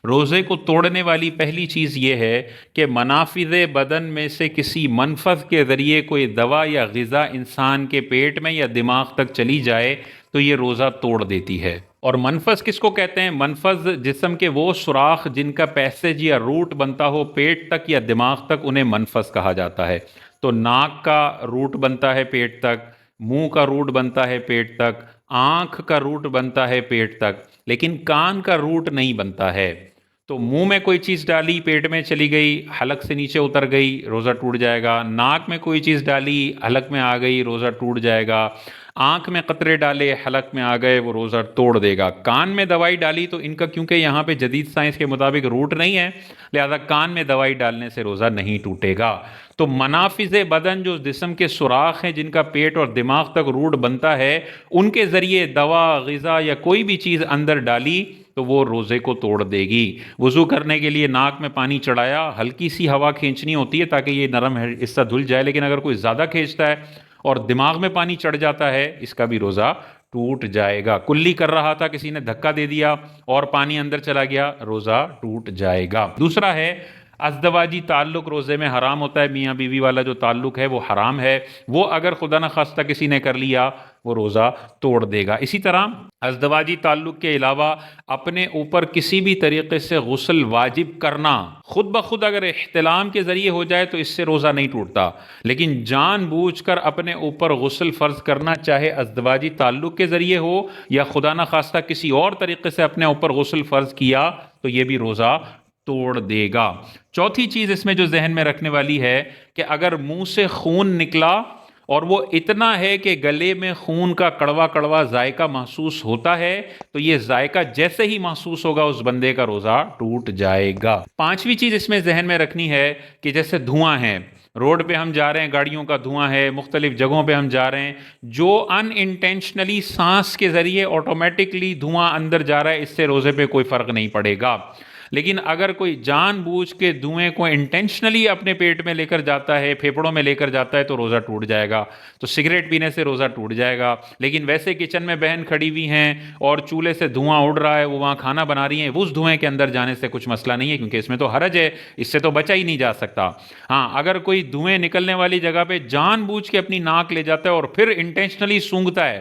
روزے کو توڑنے والی پہلی چیز یہ ہے کہ منافذ بدن میں سے کسی منفذ کے ذریعے کوئی دوا یا غذا انسان کے پیٹ میں یا دماغ تک چلی جائے تو یہ روزہ توڑ دیتی ہے۔ اور منفذ کس کو کہتے ہیں؟ منفذ جسم کے وہ سوراخ جن کا پیسج یا روٹ بنتا ہو پیٹ تک یا دماغ تک، انہیں منفذ کہا جاتا ہے۔ تو ناک کا روٹ بنتا ہے پیٹ تک، منہ کا روٹ بنتا ہے پیٹ تک، آنکھ کا روٹ بنتا ہے پیٹ تک، لیکن کان کا روٹ نہیں بنتا ہے۔ تو منہ میں کوئی چیز ڈالی پیٹ میں چلی گئی، حلق سے نیچے اتر گئی، روزہ ٹوٹ جائے گا۔ ناک میں کوئی چیز ڈالی حلق میں آ گئی، روزہ ٹوٹ جائے گا۔ آنکھ میں قطرے ڈالے حلق میں آ گئے، وہ روزہ توڑ دے گا۔ کان میں دوائی ڈالی تو ان کا کیونکہ یہاں پہ جدید سائنس کے مطابق روٹ نہیں ہے، لہذا کان میں دوائی ڈالنے سے روزہ نہیں ٹوٹے گا۔ تو منافذ بدن جو جسم کے سوراخ ہیں جن کا پیٹ اور دماغ تک روٹ بنتا ہے، ان کے ذریعے دوا، غذا یا کوئی بھی چیز اندر ڈالی تو وہ روزے کو توڑ دے گی۔ وضو کرنے کے لیے ناک میں پانی چڑھایا، ہلکی سی ہوا کھینچنی ہوتی ہے تاکہ یہ نرم حصہ دھل جائے، لیکن اگر کوئی زیادہ کھینچتا ہے اور دماغ میں پانی چڑھ جاتا ہے، اس کا بھی روزہ ٹوٹ جائے گا۔ کلی کر رہا تھا، کسی نے دھکا دے دیا اور پانی اندر چلا گیا، روزہ ٹوٹ جائے گا۔ دوسرا ہے ازدواجی تعلق روزے میں حرام ہوتا ہے، میاں بیوی والا جو تعلق ہے وہ حرام ہے، وہ اگر خدا نخواستہ کسی نے کر لیا وہ روزہ توڑ دے گا۔ اسی طرح ازدواجی تعلق کے علاوہ اپنے اوپر کسی بھی طریقے سے غسل واجب کرنا، خود بخود اگر احتلام کے ذریعے ہو جائے تو اس سے روزہ نہیں ٹوٹتا، لیکن جان بوجھ کر اپنے اوپر غسل فرض کرنا، چاہے ازدواجی تعلق کے ذریعے ہو یا خدا نخواستہ کسی اور طریقے سے اپنے اوپر غسل فرض کیا، تو یہ بھی روزہ توڑ دے گا۔ چوتھی چیز اس میں جو ذہن میں رکھنے والی ہے کہ اگر منہ سے خون نکلا اور وہ اتنا ہے کہ گلے میں خون کا کڑوا کڑوا ذائقہ محسوس ہوتا ہے، تو یہ ذائقہ جیسے ہی محسوس ہوگا اس بندے کا روزہ ٹوٹ جائے گا۔ پانچویں چیز اس میں ذہن میں رکھنی ہے کہ جیسے دھواں ہے، روڈ پہ ہم جا رہے ہیں، گاڑیوں کا دھواں ہے، مختلف جگہوں پہ ہم جا رہے ہیں، جو ان انٹینشنلی سانس کے ذریعے آٹومیٹکلی دھواں اندر جا رہا ہے، اس سے روزے پہ کوئی فرق نہیں پڑے گا۔ لیکن اگر کوئی جان بوجھ کے دھوئیں کو انٹینشنلی اپنے پیٹ میں لے کر جاتا ہے، پھیپھڑوں میں لے کر جاتا ہے، تو روزہ ٹوٹ جائے گا۔ تو سگریٹ پینے سے روزہ ٹوٹ جائے گا، لیکن ویسے کچن میں بہن کھڑی ہوئی ہیں اور چولہے سے دھواں اڑ رہا ہے، وہ وہاں کھانا بنا رہی ہیں، اس دھوئیں کے اندر جانے سے کچھ مسئلہ نہیں ہے، کیونکہ اس میں تو حرج ہے، اس سے تو بچا ہی نہیں جا سکتا۔ ہاں، اگر کوئی دھوئیں نکلنے والی جگہ پہ جان بوجھ کے اپنی ناک لے جاتا ہے اور پھر انٹینشنلی سونگھتا ہے،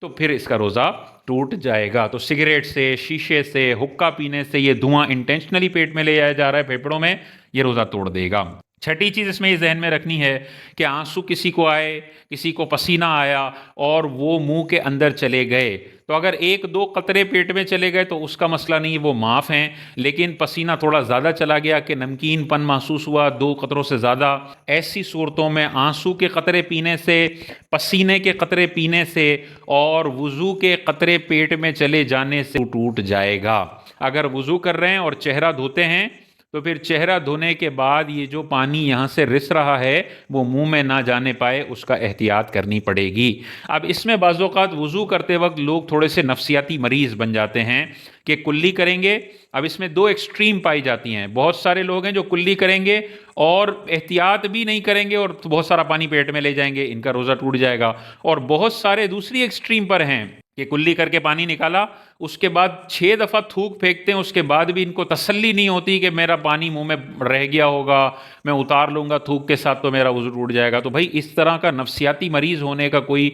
تو پھر اس کا روزہ ٹوٹ جائے گا۔ تو سگریٹ سے، شیشے سے، حقہ پینے سے یہ دھواں انٹینشنلی پیٹ میں لے آیا جا رہا ہے، پھیپھڑوں میں، یہ روزہ توڑ دے گا۔ چھٹی چیز اس میں یہ ذہن میں رکھنی ہے کہ آنسو کسی کو آئے، کسی کو پسینہ آیا اور وہ منہ کے اندر چلے گئے، تو اگر ایک دو قطرے پیٹ میں چلے گئے تو اس کا مسئلہ نہیں، وہ معاف ہیں، لیکن پسینہ تھوڑا زیادہ چلا گیا کہ نمکین پن محسوس ہوا، دو قطروں سے زیادہ، ایسی صورتوں میں آنسو کے قطرے پینے سے، پسینے کے قطرے پینے سے اور وضو کے قطرے پیٹ میں چلے جانے سے ٹوٹ جائے گا۔ اگر وضو کر رہے ہیں اور چہرہ دھوتے ہیں تو پھر چہرہ دھونے کے بعد یہ جو پانی یہاں سے رس رہا ہے وہ منہ میں نہ جانے پائے، اس کا احتیاط کرنی پڑے گی۔ اب اس میں بعض اوقات وضو کرتے وقت لوگ تھوڑے سے نفسیاتی مریض بن جاتے ہیں کہ کلی کریں گے۔ اب اس میں دو ایکسٹریم پائی جاتی ہیں، بہت سارے لوگ ہیں جو کلی کریں گے اور احتیاط بھی نہیں کریں گے اور بہت سارا پانی پیٹ میں لے جائیں گے، ان کا روزہ ٹوٹ جائے گا۔ اور بہت سارے دوسری ایکسٹریم پر ہیں کہ کلی کر کے پانی نکالا، اس کے بعد 6 دفعہ تھوک پھینکتے ہیں، اس کے بعد بھی ان کو تسلی نہیں ہوتی کہ میرا پانی منہ میں رہ گیا ہوگا، میں اتار لوں گا تھوک کے ساتھ تو میرا وضو ٹوٹ جائے گا۔ تو بھائی اس طرح کا نفسیاتی مریض ہونے کا کوئی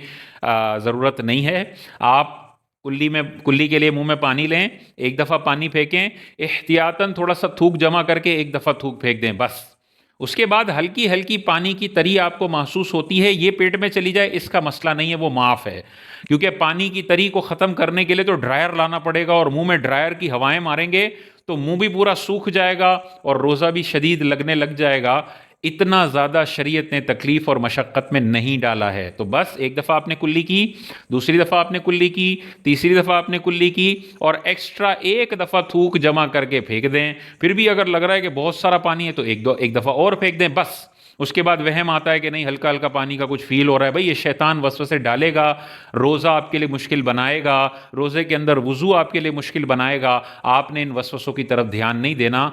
ضرورت نہیں ہے۔ آپ کلی کے لیے منہ میں پانی لیں، ایک دفعہ پانی پھینکیں، احتیاطاً تھوڑا سا تھوک جمع کر کے ایک دفعہ تھوک پھینک دیں بس۔ اس کے بعد ہلکی ہلکی پانی کی تری آپ کو محسوس ہوتی ہے، یہ پیٹ میں چلی جائے اس کا مسئلہ نہیں ہے، وہ معاف ہے، کیونکہ پانی کی تری کو ختم کرنے کے لیے تو ڈرائر لانا پڑے گا، اور منہ میں ڈرائر کی ہوائیں ماریں گے تو منہ بھی پورا سوکھ جائے گا اور روزہ بھی شدید لگنے لگ جائے گا۔ اتنا زیادہ شریعت نے تکلیف اور مشقت میں نہیں ڈالا ہے، تو بس ایک دفعہ آپ نے کلی کی، دوسری دفعہ آپ نے کلی کی، تیسری دفعہ آپ نے کلی کی، اور ایکسٹرا ایک دفعہ تھوک جمع کر کے پھینک دیں۔ پھر بھی اگر لگ رہا ہے کہ بہت سارا پانی ہے تو ایک دفعہ اور پھینک دیں بس۔ اس کے بعد وہم آتا ہے کہ نہیں ہلکا ہلکا پانی کا کچھ فیل ہو رہا ہے، بھائی یہ شیطان وسوسے ڈالے گا، روزہ آپ کے لیے مشکل بنائے گا، روزے کے اندر وضو آپ کے لیے مشکل بنائے گا، آپ نے ان وسوسوں کی طرف دھیان نہیں دینا۔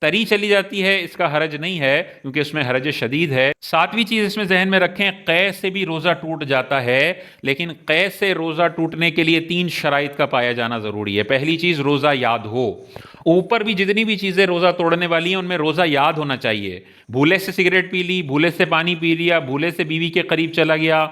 تری چلی جاتی ہے، اس کا حرج نہیں ہے کیونکہ اس میں حرج شدید ہے۔ ساتویں چیز اس میں ذہن میں رکھیں، قے سے بھی روزہ ٹوٹ جاتا ہے، لیکن قے سے روزہ ٹوٹنے کے لیے 3 شرائط کا پایا جانا ضروری ہے۔ پہلی چیز، روزہ یاد ہو، اوپر بھی جتنی بھی چیزیں روزہ توڑنے والی ہیں ان میں روزہ یاد ہونا چاہیے. بھولے سے سگریٹ پی لی، بھولے سے پانی پی لیا، بھولے سے بیوی کے قریب چلا گیا،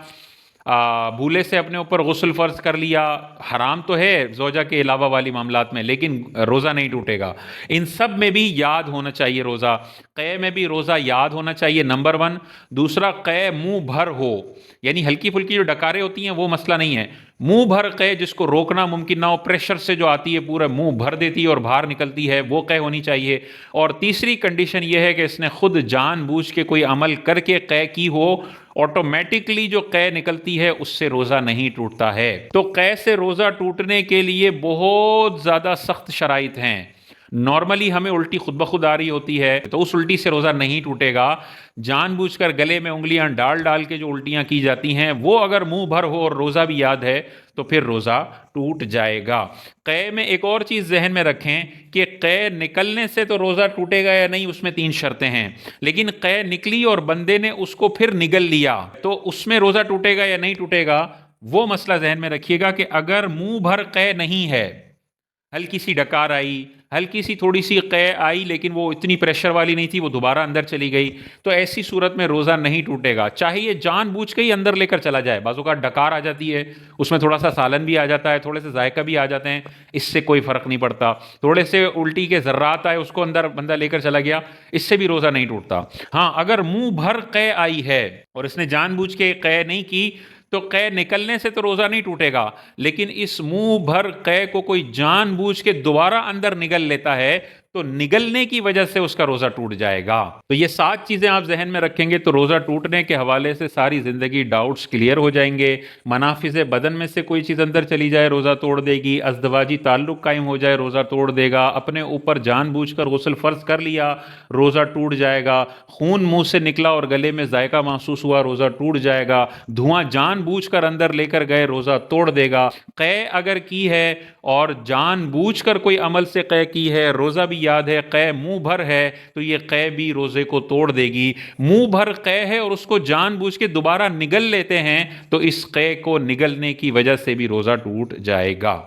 بھولے سے اپنے اوپر غسل فرض کر لیا، حرام تو ہے زوجہ کے علاوہ والی معاملات میں لیکن روزہ نہیں ٹوٹے گا. ان سب میں بھی یاد ہونا چاہیے روزہ. قے میں بھی روزہ یاد ہونا چاہیے، نمبر ون. دوسرا، قے منہ بھر ہو، یعنی ہلکی پھلکی جو ڈکاریں ہوتی ہیں وہ مسئلہ نہیں ہے. منہ بھر قے جس کو روکنا ممکن نہ ہو، پریشر سے جو آتی ہے پورا منہ بھر دیتی ہے اور باہر نکلتی ہے، وہ قے ہونی چاہیے. اور تیسری کنڈیشن یہ ہے کہ اس نے خود جان بوجھ کے کوئی عمل کر کے قے کی ہو. آٹومیٹکلی جو قے نکلتی ہے اس سے روزہ نہیں ٹوٹتا ہے. تو قے سے روزہ ٹوٹنے کے لیے بہت زیادہ سخت شرائط ہیں. نارملی ہمیں الٹی خود بخود آ رہی ہوتی ہے تو اس الٹی سے روزہ نہیں ٹوٹے گا. جان بوجھ کر گلے میں انگلیاں ڈال ڈال کے جو الٹیاں کی جاتی ہیں وہ اگر منہ بھر ہو اور روزہ بھی یاد ہے تو پھر روزہ ٹوٹ جائے گا. قے میں ایک اور چیز ذہن میں رکھیں کہ قے نکلنے سے تو روزہ ٹوٹے گا یا نہیں، اس میں 3 شرطیں ہیں. لیکن قے نکلی اور بندے نے اس کو پھر نگل لیا تو اس میں روزہ ٹوٹے گا یا نہیں ٹوٹے گا، وہ مسئلہ ذہن میں رکھیے گا. کہ اگر منہ بھر قے نہیں ہے، ہلکی سی ڈکار آئی، ہلکی سی تھوڑی سی قے آئی لیکن وہ اتنی پریشر والی نہیں تھی، وہ دوبارہ اندر چلی گئی، تو ایسی صورت میں روزہ نہیں ٹوٹے گا. چاہے یہ جان بوجھ کے ہی اندر لے کر چلا جائے. بعض اوقات ڈکار آ جاتی ہے، اس میں تھوڑا سا سالن بھی آ جاتا ہے، تھوڑے سے ذائقہ بھی آ جاتے ہیں، اس سے کوئی فرق نہیں پڑتا. تھوڑے سے الٹی کے ذرات آئے، اس کو اندر بندہ لے کر چلا گیا، اس سے بھی روزہ نہیں ٹوٹتا. ہاں، اگر منہ بھر قے آئی ہے اور اس نے جان بوجھ کے قے نہیں کی تو قے نکلنے سے تو روزہ نہیں ٹوٹے گا. لیکن اس منہ بھر قے کو کوئی جان بوجھ کے دوبارہ اندر نگل لیتا ہے تو نگلنے کی وجہ سے اس کا روزہ ٹوٹ جائے گا. تو یہ 7 چیزیں آپ ذہن میں رکھیں گے تو روزہ ٹوٹنے کے حوالے سے ساری زندگی ڈاؤٹس کلیئر ہو جائیں گے. منافذ بدن میں سے کوئی چیز اندر چلی جائے روزہ توڑ دے گی، ازدواجی تعلق قائم ہو جائے روزہ توڑ دے گا، اپنے اوپر جان بوجھ کر غسل فرض کر لیا روزہ ٹوٹ جائے گا، خون منہ سے نکلا اور گلے میں ذائقہ محسوس ہوا روزہ ٹوٹ جائے گا، دھواں جان بوجھ کر اندر لے کر گئے روزہ توڑ دے گا. قے اگر کی ہے اور جان بوجھ کر کوئی عمل سے قے کی ہے، روزہ بھی یاد ہے، قے منہ بھر ہے تو یہ قے بھی روزے کو توڑ دے گی. منہ بھر قے ہے اور اس کو جان بوجھ کے دوبارہ نگل لیتے ہیں تو اس قے کو نگلنے کی وجہ سے بھی روزہ ٹوٹ جائے گا.